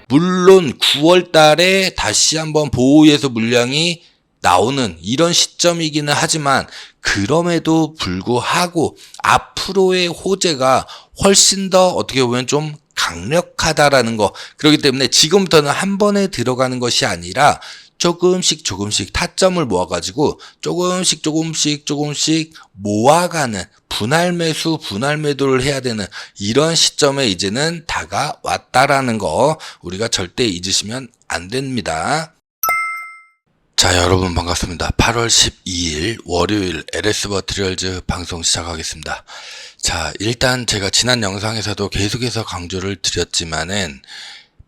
물론 9월 달에 다시 한번 보호예수 물량이 나오는 이런 시점이기는 하지만 그럼에도 불구하고 앞으로의 호재가 훨씬 더 어떻게 보면 좀 강력하다라는 거. 그렇기 때문에 지금부터는 한 번에 들어가는 것이 아니라 조금씩 타점을 모아가지고 조금씩 모아가는 분할 매수, 분할 매도를 해야 되는 이런 시점에 이제는 다가왔다라는 거 우리가 절대 잊으시면 안 됩니다. 자, 여러분 반갑습니다. 8월 12일 월요일 LS 머티리얼즈 방송 시작하겠습니다. 자, 일단 제가 지난 영상에서도 계속해서 강조를 드렸지만은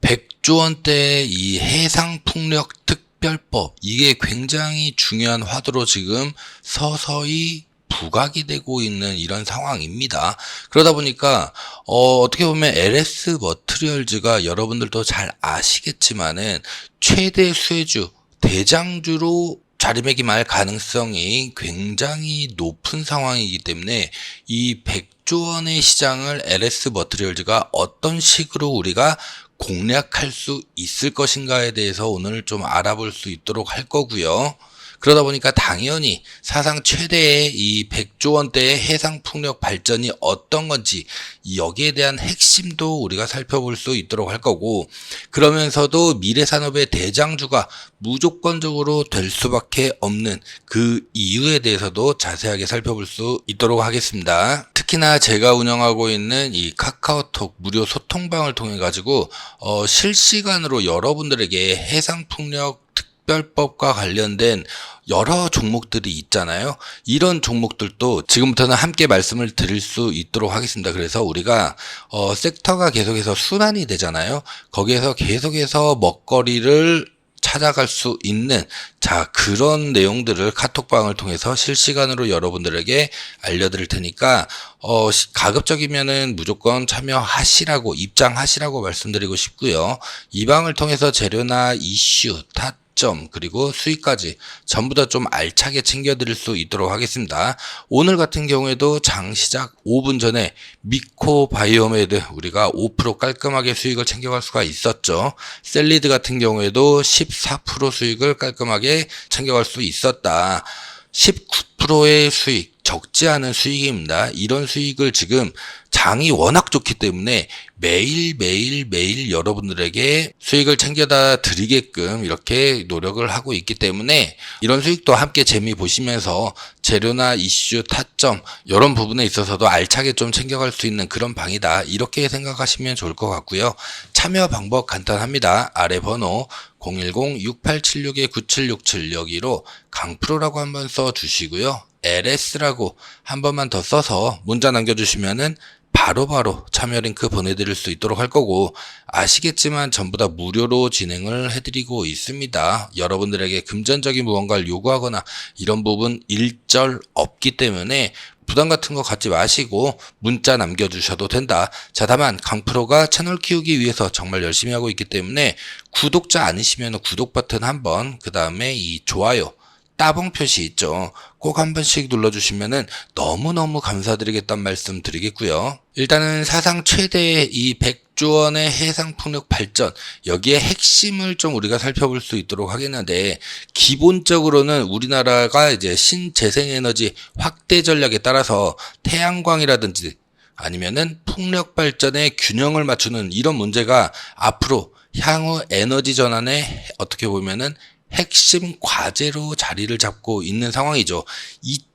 100조 원대의 이 해상풍력 특별법, 이게 굉장히 중요한 화두로 지금 서서히 부각이 되고 있는 이런 상황입니다. 그러다 보니까 어떻게 보면 LS 머티리얼즈가 여러분들도 잘 아시겠지만은 최대 수혜주, 대장주로 자리매김할 가능성이 굉장히 높은 상황이기 때문에 이 100조 원의 시장을 LS 머티리얼즈가 어떤 식으로 우리가 공략할 수 있을 것인가에 대해서 오늘 좀 알아볼 수 있도록 할 거고요. 그러다 보니까 당연히 사상 최대의 이 100조 원대의 해상풍력 발전이 어떤 건지 여기에 대한 핵심도 우리가 살펴볼 수 있도록 할 거고, 그러면서도 미래산업의 대장주가 무조건적으로 될 수밖에 없는 그 이유에 대해서도 자세하게 살펴볼 수 있도록 하겠습니다. 특히나 제가 운영하고 있는 이 카카오톡 무료 소통방을 통해 가지고 실시간으로 여러분들에게 해상풍력 특별법과 관련된 여러 종목들이 있잖아요. 이런 종목들도 지금부터는 함께 말씀을 드릴 수 있도록 하겠습니다. 그래서 우리가 섹터가 계속해서 순환이 되잖아요. 거기에서 계속해서 먹거리를 찾아갈 수 있는 그런 내용들을 카톡방을 통해서 실시간으로 여러분들에게 알려드릴 테니까 가급적이면은 무조건 참여하시라고, 입장하시라고 말씀드리고 싶고요. 이 방을 통해서 재료나 이슈, 타점, 그리고 수익까지 전부 다 좀 알차게 챙겨드릴 수 있도록 하겠습니다. 오늘 같은 경우에도 장 시작 5분 전에 미코 바이오메드 우리가 5% 깔끔하게 수익을 챙겨갈 수가 있었죠. 셀리드 같은 경우에도 14% 수익을 깔끔하게 챙겨갈 수 있었다. 19%의 수익, 적지 않은 수익입니다. 이런 수익을 지금 장이 워낙 좋기 때문에 매일 여러분들에게 수익을 챙겨다 드리게끔 이렇게 노력을 하고 있기 때문에 이런 수익도 함께 재미 보시면서 재료나 이슈, 타점 이런 부분에 있어서도 알차게 좀 챙겨갈 수 있는 그런 방이다, 이렇게 생각하시면 좋을 것 같고요. 참여 방법 간단합니다. 아래 번호 010-6876-9767 여기로 강프로라고 한번 써주시고요. LS라고 한 번만 더 써서 문자 남겨주시면은 바로바로 참여 링크 보내드릴 수 있도록 할 거고, 아시겠지만 전부 다 무료로 진행을 해드리고 있습니다. 여러분들에게 금전적인 무언가를 요구하거나 이런 부분 일절 없기 때문에 부담 같은 거 갖지 마시고 문자 남겨주셔도 된다. 다만 강프로가 채널 키우기 위해서 정말 열심히 하고 있기 때문에 구독자 아니시면 구독 버튼 한번, 그 다음에 이 좋아요 따봉 표시 있죠. 꼭 한 번씩 눌러주시면은 너무너무 감사드리겠다는 말씀 드리겠고요. 일단은 사상 최대의 이 100조 원의 해상풍력 발전, 여기에 핵심을 좀 우리가 살펴볼 수 있도록 하겠는데, 기본적으로는 우리나라가 이제 신재생에너지 확대 전략에 따라서 태양광이라든지 아니면은 풍력 발전의 균형을 맞추는 이런 문제가 앞으로 향후 에너지 전환에 어떻게 보면은 핵심 과제로 자리를 잡고 있는 상황이죠.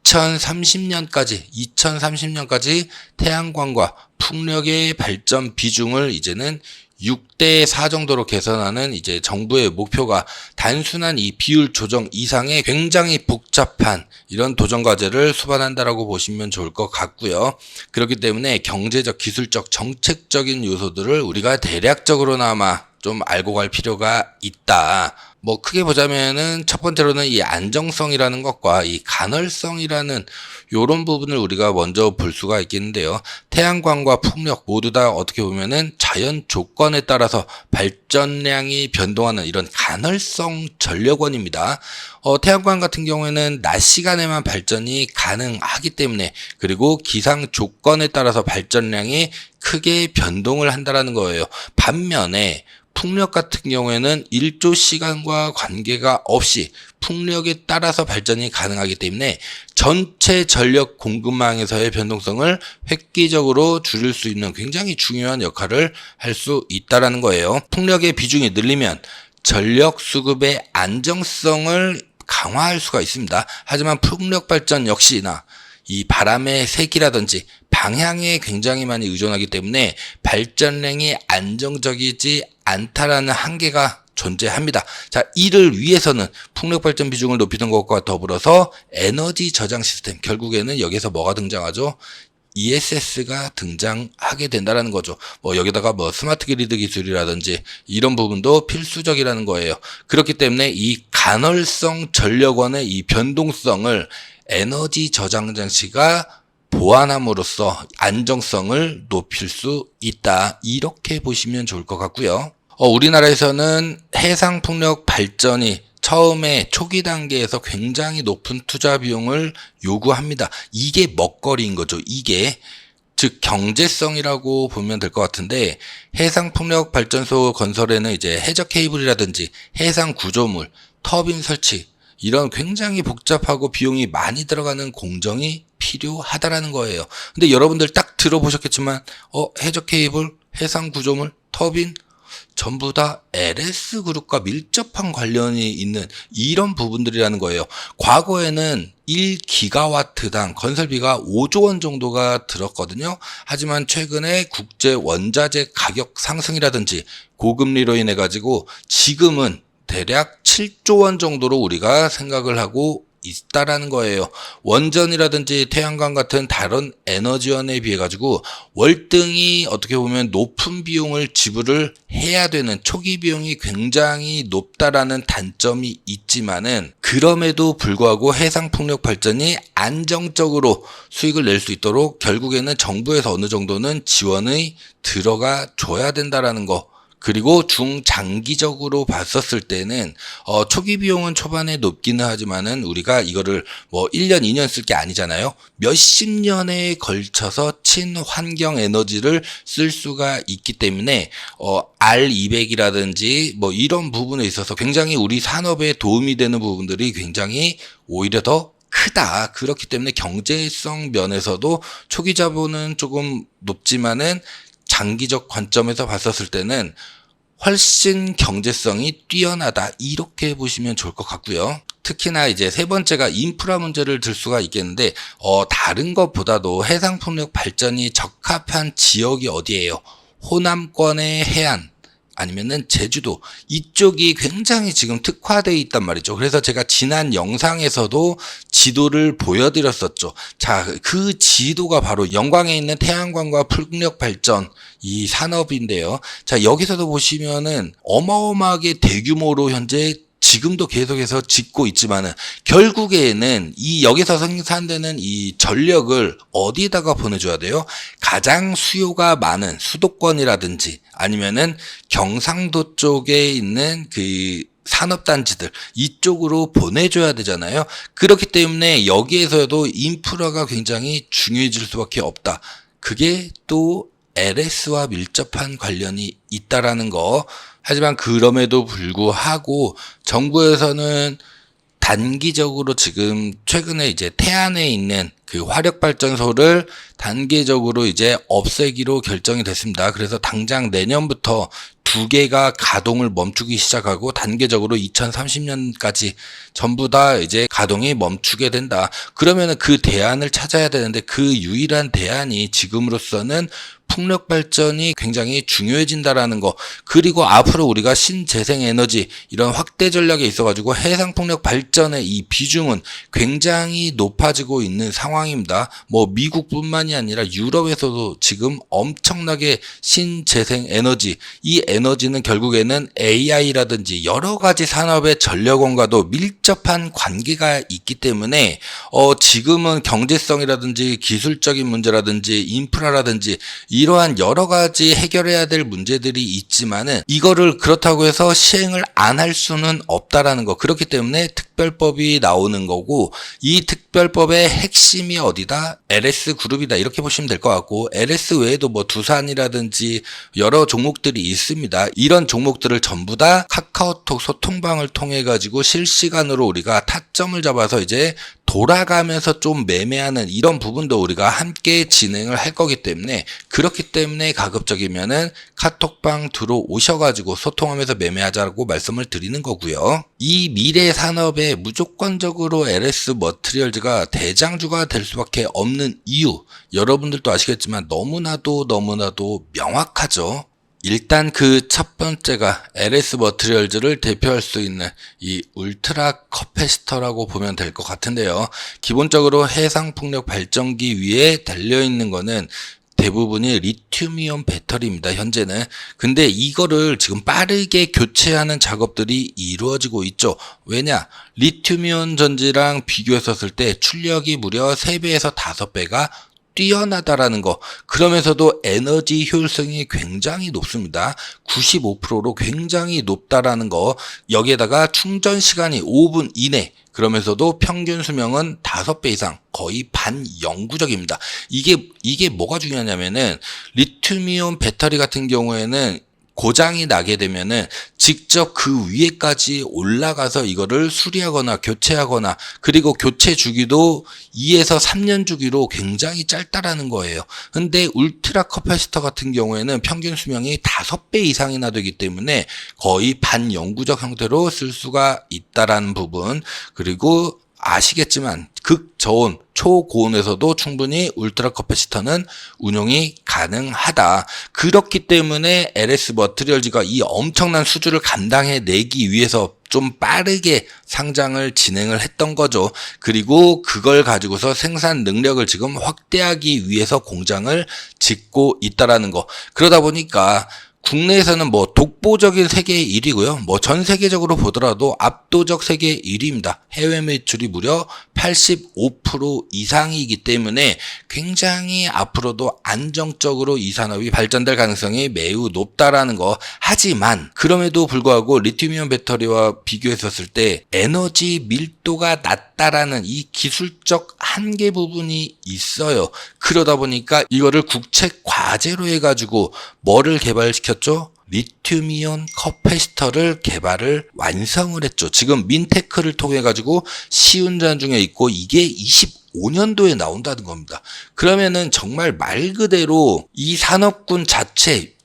2030년까지 태양광과 풍력의 발전 비중을 이제는 6대 4 정도로 개선하는 이제 정부의 목표가, 단순한 이 비율 조정 이상의 굉장히 복잡한 이런 도전 과제를 수반한다라고 보시면 좋을 것 같고요. 그렇기 때문에 경제적, 기술적, 정책적인 요소들을 우리가 대략적으로나마 좀 알고 갈 필요가 있다. 뭐 크게 보자면은 첫 번째로는 이 안정성이라는 것과 이 간헐성이라는 요런 부분을 우리가 먼저 볼 수가 있겠는데요. 태양광과 풍력 모두 다 어떻게 보면은 자연 조건에 따라서 발전량이 변동하는 이런 간헐성 전력원입니다. 태양광 같은 경우에는 낮 시간에만 발전이 가능하기 때문에, 그리고 기상 조건에 따라서 발전량이 크게 변동을 한다라는 거예요. 반면에 풍력 같은 경우에는 일조 시간과 관계가 없이 풍력에 따라서 발전이 가능하기 때문에 전체 전력 공급망에서의 변동성을 획기적으로 줄일 수 있는 굉장히 중요한 역할을 할 수 있다라는 거예요. 풍력의 비중이 늘리면 전력 수급의 안정성을 강화할 수가 있습니다. 하지만 풍력 발전 역시나 이 바람의 세기라든지 방향에 굉장히 많이 의존하기 때문에 발전량이 안정적이지 않다라는 한계가 존재합니다. 자, 이를 위해서는 풍력 발전 비중을 높이는 것과 더불어서 에너지 저장 시스템, 결국에는 여기서 뭐가 등장하죠? ESS가 등장하게 된다라는 거죠. 여기다가 스마트 그리드 기술이라든지 이런 부분도 필수적이라는 거예요. 그렇기 때문에 이 간헐성 전력원의 이 변동성을 에너지 저장 장치가 보완함으로써 안정성을 높일 수 있다. 이렇게 보시면 좋을 것 같고요. 우리나라에서는 해상풍력 발전이 처음에 초기 단계에서 굉장히 높은 투자 비용을 요구합니다. 이게 먹거리인 거죠. 이게 즉 경제성이라고 보면 될 것 같은데, 해상풍력 발전소 건설에는 이제 해저 케이블이라든지 해상 구조물, 터빈 설치 이런 굉장히 복잡하고 비용이 많이 들어가는 공정이 필요하다라는 거예요. 근데 여러분들 딱 들어보셨겠지만 해저 케이블, 해상 구조물, 터빈 전부 다 LS그룹과 밀접한 관련이 있는 이런 부분들이라는 거예요. 과거에는 1기가와트당 건설비가 5조 원 정도가 들었거든요. 하지만 최근에 국제 원자재 가격 상승이라든지 고금리로 인해 가지고 지금은 대략 7조 원 정도로 우리가 생각을 하고 있다라는 거예요. 원전이라든지 태양광 같은 다른 에너지원에 비해 가지고 월등히 어떻게 보면 높은 비용을 지불을 해야 되는, 초기 비용이 굉장히 높다라는 단점이 있지만은, 그럼에도 불구하고 해상풍력 발전이 안정적으로 수익을 낼 수 있도록 결국에는 정부에서 어느 정도는 지원이 들어가 줘야 된다라는 거. 그리고 중장기적으로 봤었을 때는 초기 비용은 초반에 높기는 하지만은 우리가 이거를 1년, 2년 쓸 게 아니잖아요. 몇십 년에 걸쳐서 친환경 에너지를 쓸 수가 있기 때문에 R200이라든지 이런 부분에 있어서 굉장히 우리 산업에 도움이 되는 부분들이 굉장히 오히려 더 크다. 그렇기 때문에 경제성 면에서도 초기 자본은 조금 높지만은 장기적 관점에서 봤었을 때는 훨씬 경제성이 뛰어나다. 이렇게 보시면 좋을 것 같고요. 특히나 이제 세 번째가 인프라 문제를 들 수가 있겠는데, 다른 것보다도 해상풍력 발전이 적합한 지역이 어디예요? 호남권의 해안, 아니면은 제주도, 이쪽이 굉장히 지금 특화되어 있단 말이죠. 그래서 제가 지난 영상에서도 지도를 보여드렸었죠. 자, 그 지도가 바로 영광에 있는 태양광과 풍력 발전 이 산업인데요. 자, 여기서도 보시면은 어마어마하게 대규모로 현재 지금도 계속해서 짓고 있지만은 결국에는 이 여기서 생산되는 이 전력을 어디다가 보내줘야 돼요? 가장 수요가 많은 수도권이라든지 아니면은 경상도 쪽에 있는 그 산업단지들, 이쪽으로 보내줘야 되잖아요. 그렇기 때문에 여기에서도 인프라가 굉장히 중요해질 수밖에 없다. 그게 또 LS와 밀접한 관련이 있다라는 거. 하지만 그럼에도 불구하고 정부에서는 단기적으로 지금 최근에 이제 태안에 있는 그 화력발전소를 단계적으로 이제 없애기로 결정이 됐습니다. 그래서 당장 내년부터 2개가 가동을 멈추기 시작하고 단계적으로 2030년까지 전부 다 이제 가동이 멈추게 된다. 그러면은 그 대안을 찾아야 되는데 그 유일한 대안이 지금으로서는 풍력 발전이 굉장히 중요해진다라는 거, 그리고 앞으로 우리가 신재생에너지 이런 확대 전략에 있어가지고 해상풍력 발전의 이 비중은 굉장히 높아지고 있는 상황입니다. 뭐 미국뿐만이 아니라 유럽에서도 지금 엄청나게 신재생에너지, 이 에너지는 결국에는 AI라든지 여러 가지 산업의 전력원과도 밀접한 관계가 있기 때문에 지금은 경제성이라든지 기술적인 문제라든지 인프라라든지 이러한 여러 가지 해결해야 될 문제들이 있지만은 이거를 그렇다고 해서 시행을 안 할 수는 없다라는 거. 그렇기 때문에 특별법이 나오는 거고, 이 특별법의 핵심이 어디다? LS 그룹이다, 이렇게 보시면 될 것 같고, LS 외에도 뭐 두산이라든지 여러 종목들이 있습니다. 이런 종목들을 전부 다 카카오톡 소통방을 통해 가지고 실시간으로 우리가 타점을 잡아서 이제 돌아가면서 좀 매매하는 이런 부분도 우리가 함께 진행을 할 거기 때문에, 그렇기 때문에 가급적이면은 카톡방 들어오셔가지고 소통하면서 매매하자고 말씀을 드리는 거고요. 이 미래 산업에 무조건적으로 LS 머티리얼즈가 대장주가 될 수밖에 없는 이유, 여러분들도 아시겠지만 너무나도 명확하죠. 일단 그 첫 번째가 LS 머티리얼즈를 대표할 수 있는 이 울트라 커패시터라고 보면 될 것 같은데요. 기본적으로 해상풍력 발전기 위에 달려있는 거는 대부분이 리튬이온 배터리입니다, 현재는. 근데 이거를 지금 빠르게 교체하는 작업들이 이루어지고 있죠. 왜냐? 리튬이온 전지랑 비교했었을 때 출력이 무려 3배에서 5배가 뛰어나다라는 거. 그러면서도 에너지 효율성이 굉장히 높습니다. 95%로 굉장히 높다라는 거. 여기에다가 충전 시간이 5분 이내. 그러면서도 평균 수명은 5배 이상, 거의 반영구적입니다. 이게 뭐가 중요하냐면은 리튬이온 배터리 같은 경우에는 고장이 나게 되면은 직접 그 위에까지 올라가서 이거를 수리하거나 교체하거나, 그리고 교체 주기도 2에서 3년 주기로 굉장히 짧다라는 거예요. 근데 울트라 커패시터 같은 경우에는 평균 수명이 5배 이상이나 되기 때문에 거의 반영구적 형태로 쓸 수가 있다라는 부분, 그리고 아시겠지만 극저온, 초고온에서도 충분히 울트라 커패시터는 운용이 가능하다. 그렇기 때문에 LS 머티리얼즈가 이 엄청난 수주를 감당해내기 위해서 좀 빠르게 상장을 진행을 했던 거죠. 그리고 그걸 가지고서 생산 능력을 지금 확대하기 위해서 공장을 짓고 있다라는 거. 그러다 보니까 국내에서는 뭐 독보적인 세계 1위고요. 뭐 전 세계적으로 보더라도 압도적 세계 1위입니다. 해외 매출이 무려 85% 이상이기 때문에 굉장히 앞으로도 안정적으로 이 산업이 발전될 가능성이 매우 높다라는 거. 하지만 그럼에도 불구하고 리튬이온 배터리와 비교했었을 때 에너지 밀도가 낮다라는 이 기술적 한계 부분이 있어요. 그러다 보니까 이거를 국책 과제로 해가지고 뭐를 개발시켰죠? 리튬이온 커패시터를 개발을 완성을 했죠. 지금 민테크를 통해 가지고 시운전 중에 있고 이게 25년도에 나온다는 겁니다. 그러면은 정말 말 그대로 이 산업군 자체,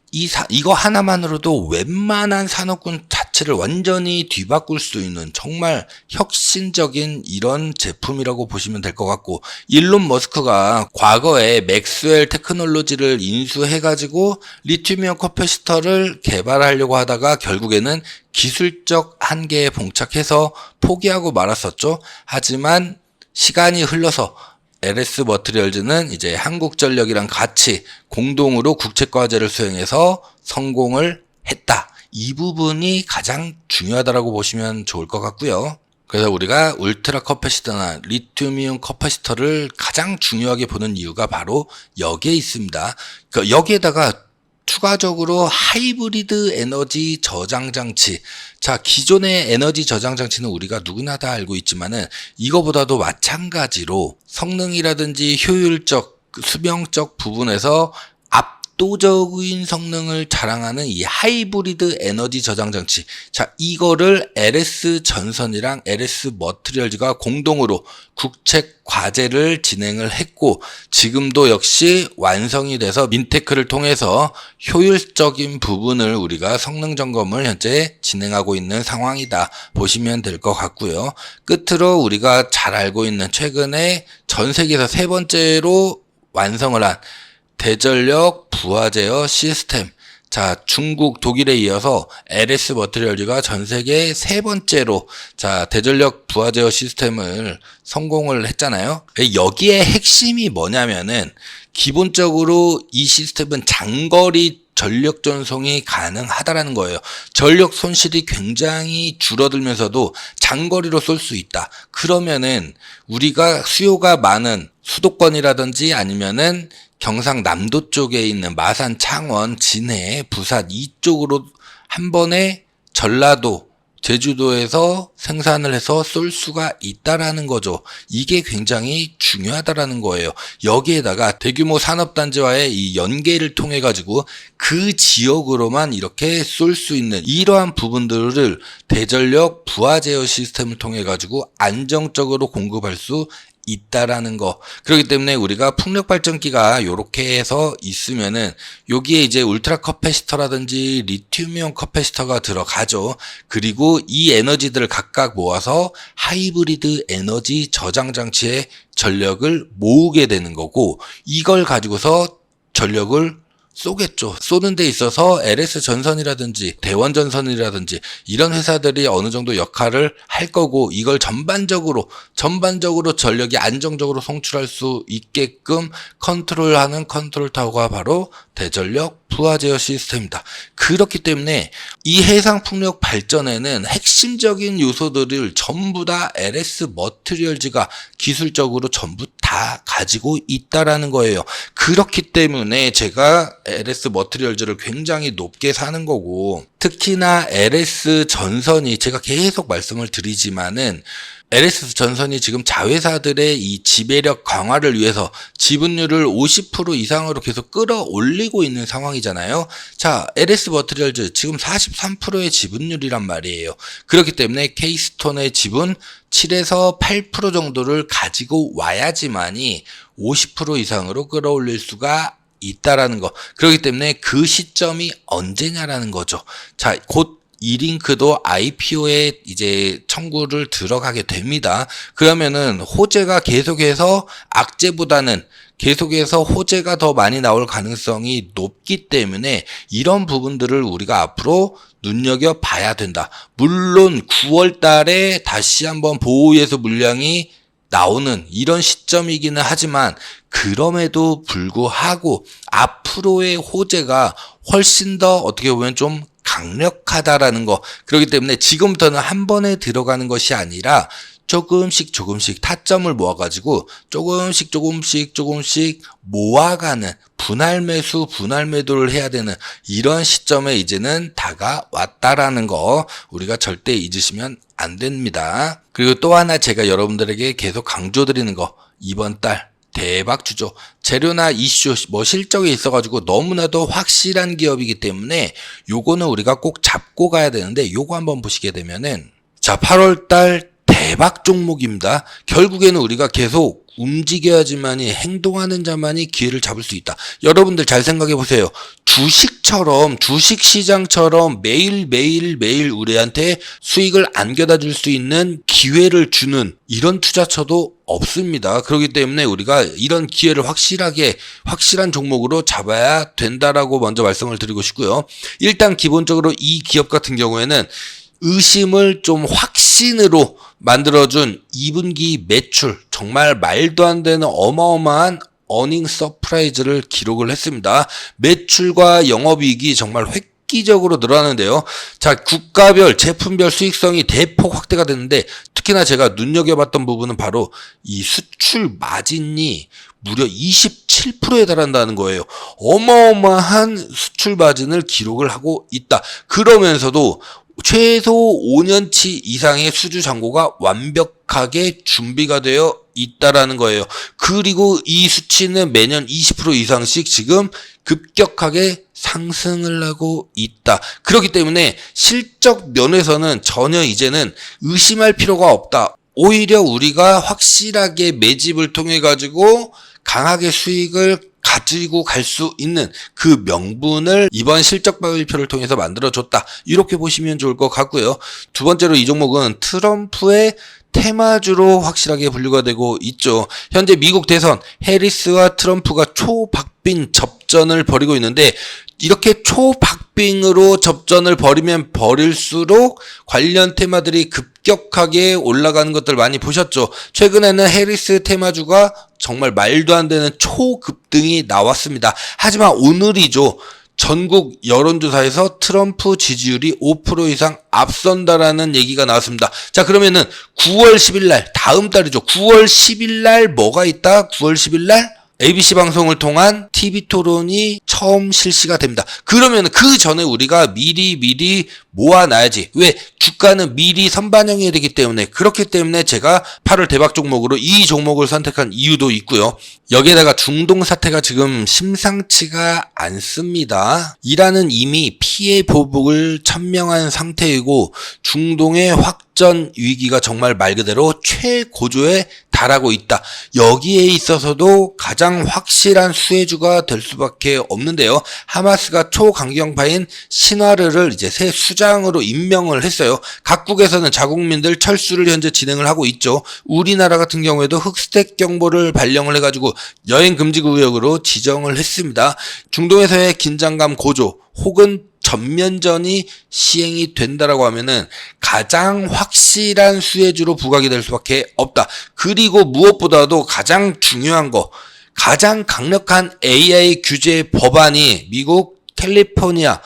이거 하나만으로도 웬만한 산업군 자체를 완전히 뒤바꿀 수 있는 정말 혁신적인 이런 제품이라고 보시면 될 것 같고, 일론 머스크가 과거에 맥스웰 테크놀로지를 인수해가지고 리튬이온 커패시터를 개발하려고 하다가 결국에는 기술적 한계에 봉착해서 포기하고 말았었죠. 하지만 시간이 흘러서 LS 머티리얼즈는 이제 한국전력이랑 같이 공동으로 국책과제를 수행해서 성공을 했다. 이 부분이 가장 중요하다고 보시면 좋을 것 같고요. 그래서 우리가 울트라 커패시터나 리튬이온 커패시터를 가장 중요하게 보는 이유가 바로 여기에 있습니다. 그러니까 여기에다가 추가적으로 하이브리드 에너지 저장 장치. 자, 기존의 에너지 저장 장치는 우리가 누구나 다 알고 있지만은 이거보다도 마찬가지로 성능이라든지 효율적, 수명적 부분에서 압도적인 성능을 자랑하는 이 하이브리드 에너지 저장 장치. 자, 이거를 LS 전선이랑 LS 머티리얼즈가 공동으로 국책 과제를 진행을 했고, 지금도 역시 완성이 돼서 민테크를 통해서 효율적인 부분을 우리가 성능 점검을 현재 진행하고 있는 상황이다 보시면 될 것 같고요. 끝으로 우리가 잘 알고 있는 최근에 전 세계에서 3번째로 완성을 한 대전력 부하 제어 시스템. 자, 중국, 독일에 이어서 LS 머티리얼즈가 전 세계 세 번째로 자, 대전력 부하 제어 시스템을 성공을 했잖아요. 여기에 핵심이 뭐냐면은 기본적으로 이 시스템은 장거리 전력 전송이 가능하다라는 거예요. 전력 손실이 굉장히 줄어들면서도 장거리로 쏠 수 있다. 그러면은 우리가 수요가 많은 수도권이라든지 아니면은 경상남도 쪽에 있는 마산, 창원, 진해, 부산 이쪽으로 한 번에 전라도, 제주도에서 생산을 해서 쏠 수가 있다라는 거죠. 이게 굉장히 중요하다라는 거예요. 여기에다가 대규모 산업단지와의 이 연계를 통해 가지고 그 지역으로만 이렇게 쏠 수 있는 이러한 부분들을 대전력 부하 제어 시스템을 통해 가지고 안정적으로 공급할 수 있다라는 거. 그렇기 때문에 우리가 풍력 발전기가 요렇게 해서 있으면은 여기에 이제 울트라 커패시터라든지 리튬이온 커패시터가 들어가죠. 그리고 이 에너지들을 각각 모아서 하이브리드 에너지 저장 장치에 전력을 모으게 되는 거고, 이걸 가지고서 전력을 쏘겠죠. 쏘는 데 있어서 LS 전선이라든지 대원 전선이라든지 이런 회사들이 어느 정도 역할을 할 거고, 이걸 전반적으로 전력이 안정적으로 송출할 수 있게끔 컨트롤하는 컨트롤 타워가 바로 대전력 부하 제어 시스템입니다. 그렇기 때문에 이 해상 풍력 발전에는 핵심적인 요소들을 전부 다 LS 머티리얼즈가 기술적으로 전부 다 가지고 있다라는 거예요. 그렇기 때문에 제가 LS 머티리얼즈를 굉장히 높게 사는 거고, 특히나 LS 전선이 제가 계속 말씀을 드리지만은 LS 전선이 지금 자회사들의 이 지배력 강화를 위해서 지분율을 50% 이상으로 계속 끌어올리고 있는 상황이잖아요. 자, LS 머티리얼즈 지금 43%의 지분율이란 말이에요. 그렇기 때문에 K스톤의 지분 7에서 8% 정도를 가지고 와야지만이 50% 이상으로 끌어올릴 수가 있다라는 거. 그렇기 때문에 그 시점이 언제냐라는 거죠. 자, 곧 이링크도 IPO에 이제 청구를 들어가게 됩니다. 그러면은 호재가 계속해서 악재보다는 계속해서 호재가 더 많이 나올 가능성이 높기 때문에 이런 부분들을 우리가 앞으로 눈여겨봐야 된다. 물론 9월 달에 다시 한번 보호예수 물량이 나오는 이런 시점이기는 하지만, 그럼에도 불구하고 앞으로의 호재가 훨씬 더 어떻게 보면 좀 강력하다라는 거. 그렇기 때문에 지금부터는 한 번에 들어가는 것이 아니라 조금씩 타점을 모아가지고 조금씩 모아가는 분할 매수, 분할 매도를 해야 되는 이런 시점에 이제는 다가왔다라는 거 우리가 절대 잊으시면 안 됩니다. 그리고 또 하나 제가 여러분들에게 계속 강조드리는 거, 이번 달 대박 주죠. 재료나 이슈, 실적이 있어가지고 너무나도 확실한 기업이기 때문에 요거는 우리가 꼭 잡고 가야 되는데, 요거 한번 보시게 되면은, 자, 8월달 대박 종목입니다. 결국에는 우리가 계속 움직여야지만이, 행동하는 자만이 기회를 잡을 수 있다. 여러분들 잘 생각해 보세요. 주식시장처럼 매일 우리한테 수익을 안겨다 줄 수 있는 기회를 주는 이런 투자처도 없습니다. 그렇기 때문에 우리가 이런 기회를 확실한 종목으로 잡아야 된다라고 먼저 말씀을 드리고 싶고요. 일단 기본적으로 이 기업 같은 경우에는 의심을 좀 확신으로 만들어준 2분기 매출, 정말 말도 안 되는 어마어마한 어닝 서프라이즈를 기록을 했습니다. 매출과 영업이익이 정말 획기적으로 늘어나는데요. 자, 국가별, 제품별 수익성이 대폭 확대가 됐는데, 특히나 제가 눈여겨봤던 부분은 바로 이 수출 마진이 무려 27%에 달한다는 거예요. 어마어마한 수출 마진을 기록을 하고 있다. 그러면서도 최소 5년치 이상의 수주 잔고가 완벽하게 준비가 되어 있다라는 거예요. 그리고 이 수치는 매년 20% 이상씩 지금 급격하게 상승을 하고 있다. 그렇기 때문에 실적 면에서는 전혀 이제는 의심할 필요가 없다. 오히려 우리가 확실하게 매집을 통해 가지고 강하게 수익을 가지고 갈 수 있는 그 명분을 이번 실적 발표를 통해서 만들어줬다. 이렇게 보시면 좋을 것 같고요. 두 번째로 이 종목은 트럼프의 테마주로 확실하게 분류가 되고 있죠. 현재 미국 대선 해리스와 트럼프가 초박빙 접전 접전을 벌이고 있는데 이렇게 초박빙으로 접전을 벌이면 벌일수록 관련 테마들이 급격하게 올라가는 것들 많이 보셨죠. 최근에는 해리스 테마주가 정말 말도 안 되는 초급등이 나왔습니다. 하지만 오늘이죠. 전국 여론조사에서 트럼프 지지율이 5% 이상 앞선다라는 얘기가 나왔습니다. 자, 그러면은 9월 10일 날, 다음 달이죠. 9월 10일 날 뭐가 있다? 9월 10일 날 ABC 방송을 통한 TV 토론이 처음 실시가 됩니다. 그러면 그 전에 우리가 미리 모아놔야지. 왜? 주가는 미리 선반영해야 되기 때문에. 그렇기 때문에 제가 8월 대박 종목으로 이 종목을 선택한 이유도 있고요. 여기에다가 중동 사태가 지금 심상치가 않습니다. 이란은 이미 피해 보복을 천명한 상태이고 중동의 확전 위기가 정말 말 그대로 최고조에 달하고 있다. 여기에 있어서도 가장 확실한 수혜주가 될 수밖에 없는데요. 하마스가 초강경파인 신와르를 이제 새 수장으로 임명을 했어요. 각국에서는 자국민들 철수를 현재 진행을 하고 있죠. 우리나라 같은 경우에도 흑스택 경보를 발령을 해가지고 여행 금지 구역으로 지정을 했습니다. 중동에서의 긴장감 고조 혹은 전면전이 시행이 된다라고 하면은 가장 확실한 수혜주로 부각이 될 수밖에 없다. 그리고 무엇보다도 가장 중요한 거, 가장 강력한 AI 규제 법안이 미국 캘리포니아,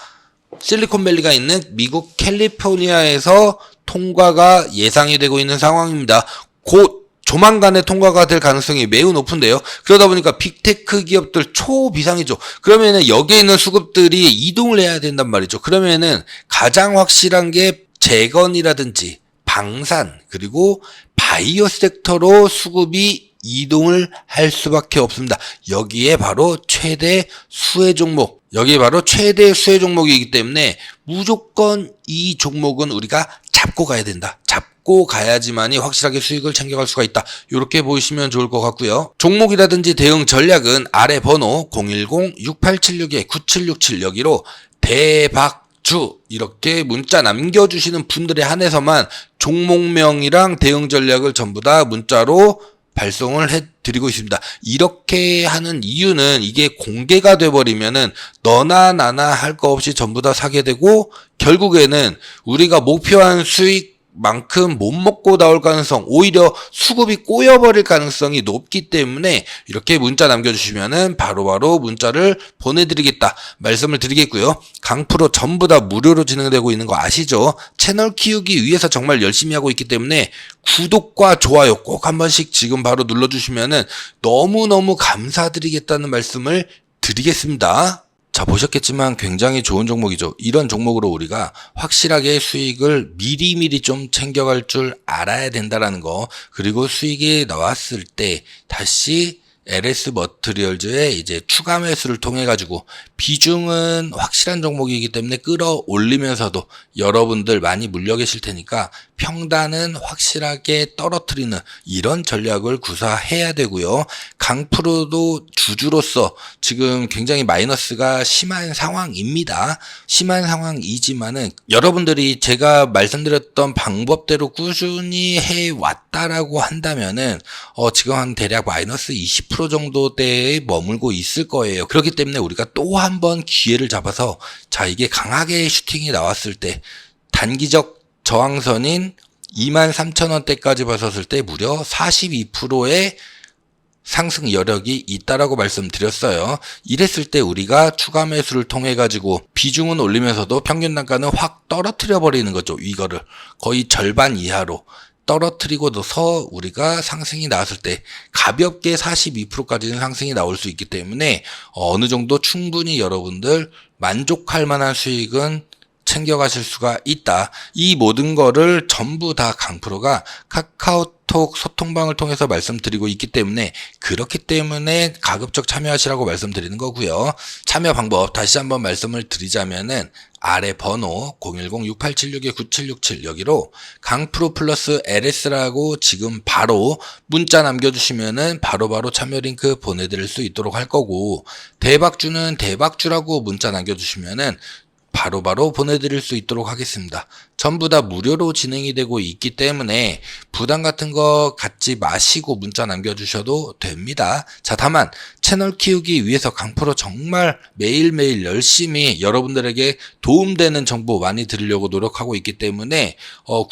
실리콘밸리가 있는 미국 캘리포니아에서 통과가 예상이 되고 있는 상황입니다. 곧 조만간에 통과가 될 가능성이 매우 높은데요. 그러다 보니까 빅테크 기업들 초비상이죠. 그러면은 여기에 있는 수급들이 이동을 해야 된단 말이죠. 그러면은 가장 확실한 게 재건이라든지 방산 그리고 바이오 섹터로 수급이 이동을 할 수밖에 없습니다. 여기에 바로 최대 수혜 종목, 여기에 바로 최대 수혜 종목이기 때문에 무조건 이 종목은 우리가 잡고 가야 된다. 잡고 가야지만이 확실하게 수익을 챙겨갈 수가 있다. 이렇게 보시면 좋을 것 같고요. 종목이라든지 대응 전략은 아래 번호 010-6876-9767 여기로 대박주 이렇게 문자 남겨주시는 분들에 한해서만 종목명이랑 대응 전략을 전부 다 문자로 발송을 해드리고 있습니다. 이렇게 하는 이유는 이게 공개가 돼버리면은 너나 나나 할 거 없이 전부 다 사게 되고 결국에는 우리가 목표한 수익만큼 못 먹고 나올 가능성, 오히려 수급이 꼬여버릴 가능성이 높기 때문에 이렇게 문자 남겨주시면은 바로바로 문자를 보내드리겠다 말씀을 드리겠고요. 강프로 전부 다 무료로 진행되고 있는 거 아시죠? 채널 키우기 위해서 정말 열심히 하고 있기 때문에 구독과 좋아요 꼭 한 번씩 지금 바로 눌러주시면은 너무너무 감사드리겠다는 말씀을 드리겠습니다. 자, 보셨겠지만 굉장히 좋은 종목이죠. 이런 종목으로 우리가 확실하게 수익을 미리미리 좀 챙겨갈 줄 알아야 된다라는 거. 그리고 수익이 나왔을 때 다시 LS 머티리얼즈의 이제 추가 매수를 통해 가지고 비중은 확실한 종목이기 때문에 끌어올리면서도 여러분들 많이 물려 계실 테니까 평단은 확실하게 떨어뜨리는 이런 전략을 구사해야 되고요. 강프로도 주주로서 지금 굉장히 마이너스가 심한 상황입니다. 심한 상황이지만은 여러분들이 제가 말씀드렸던 방법대로 꾸준히 해왔다라고 한다면은 지금 한 대략 마이너스 20% 정도대에 머물고 있을 거예요. 그렇기 때문에 우리가 또 한 번 기회를 잡아서 자, 이게 강하게 슈팅이 나왔을 때 단기적 저항선인 23,000원대까지 봤었을 때 무려 42%의 상승 여력이 있다라고 말씀드렸어요. 이랬을 때 우리가 추가 매수를 통해 가지고 비중은 올리면서도 평균 단가는 확 떨어뜨려 버리는 거죠. 이거를 거의 절반 이하로 떨어뜨리고 나서 우리가 상승이 나왔을 때 가볍게 42%까지는 상승이 나올 수 있기 때문에 어느 정도 충분히 여러분들 만족할 만한 수익은 챙겨가실 수가 있다. 이 모든 거를 전부 다 강프로가 카카오톡 소통방을 통해서 말씀드리고 있기 때문에 그렇기 때문에 가급적 참여하시라고 말씀드리는 거고요. 참여 방법 다시 한번 말씀을 드리자면은 아래 번호 010-6876-9767 여기로 강프로 플러스 LS라고 지금 바로 문자 남겨주시면은 바로바로 참여 링크 보내드릴 수 있도록 할 거고 대박주는 대박주라고 문자 남겨주시면은 바로바로 보내드릴 수 있도록 하겠습니다. 전부 다 무료로 진행이 되고 있기 때문에 부담 같은 거 갖지 마시고 문자 남겨주셔도 됩니다. 자, 다만 채널 키우기 위해서 강프로 정말 매일매일 열심히 여러분들에게 도움되는 정보 많이 드리려고 노력하고 있기 때문에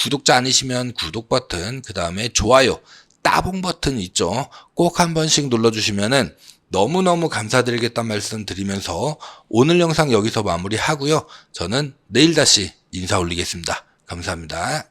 구독자 아니시면 구독 버튼, 그 다음에 좋아요, 따봉 버튼 있죠. 꼭 한 번씩 눌러주시면은 너무너무 감사드리겠다는 말씀 드리면서 오늘 영상 여기서 마무리하고요. 저는 내일 다시 인사 올리겠습니다. 감사합니다.